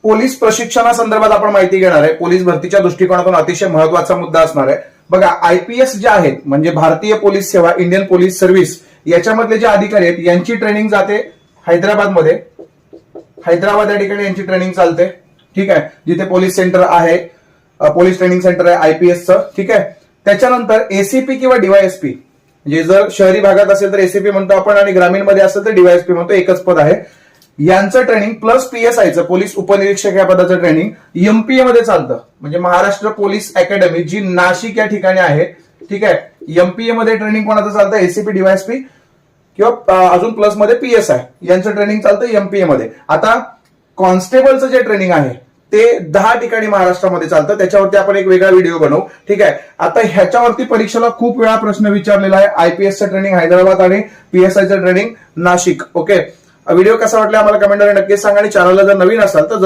Police प्रशिक्षणासंदर्भात आपण माहिती घेणार आहे. पोलीस भरतीच्या दृष्टिकोनातून अतिशय महत्वाचा मुद्दा असणार आहे. बघा, आयपीएस जे आहेत म्हणजे भारतीय पोलीस सेवा, इंडियन पोलीस सर्व्हिस, याच्यामधले जे अधिकारी आहेत यांची ट्रेनिंग जाते हैदराबादमध्ये. हैदराबाद या ठिकाणी यांची ट्रेनिंग चालते. ठीक आहे, जिथे पोलीस सेंटर आहे, पोलीस ट्रेनिंग सेंटर आहे आयपीएसचं. ठीक आहे, त्याच्यानंतर एसीपी किंवा डीवायएसपी, म्हणजे जर शहरी भागात असेल तर एसीपी म्हणतो आपण आणि ग्रामीण मध्ये असेल तर डीवायएसपी म्हणतो, एकच पद आहे. यांचं ट्रेनिंग प्लस पीएसआयचं, पोलीस उपनिरीक्षक या पदाचं ट्रेनिंग एमपीए मध्ये चालतं. म्हणजे महाराष्ट्र पोलीस अकॅडमी जी नाशिक या ठिकाणी आहे. ठीक आहे, एमपीए मध्ये ट्रेनिंग कोणाचं चालतं, एसीपी, डीवायएसपी किंवा अजून प्लस मध्ये पीएसआय यांचं ट्रेनिंग चालतं एमपीए मध्ये. आता कॉन्स्टेबलचं जे ट्रेनिंग आहे ते 10 ठिकाणी महाराष्ट्रामध्ये चालतं. त्याच्यावरती आपण एक वेगळा व्हिडिओ बनवू. ठीक आहे, आता ह्याच्यावरती परीक्षेला खूप वेळा प्रश्न विचारलेला आहे. आयपीएसचं ट्रेनिंग हैदराबाद आणि पीएसआयचं ट्रेनिंग नाशिक. ओके, व्हिडिओ कसा वाटला आम्हाला कमेंटमध्ये नक्कीच सांगा आणि चॅनलला जर नवीन असाल तर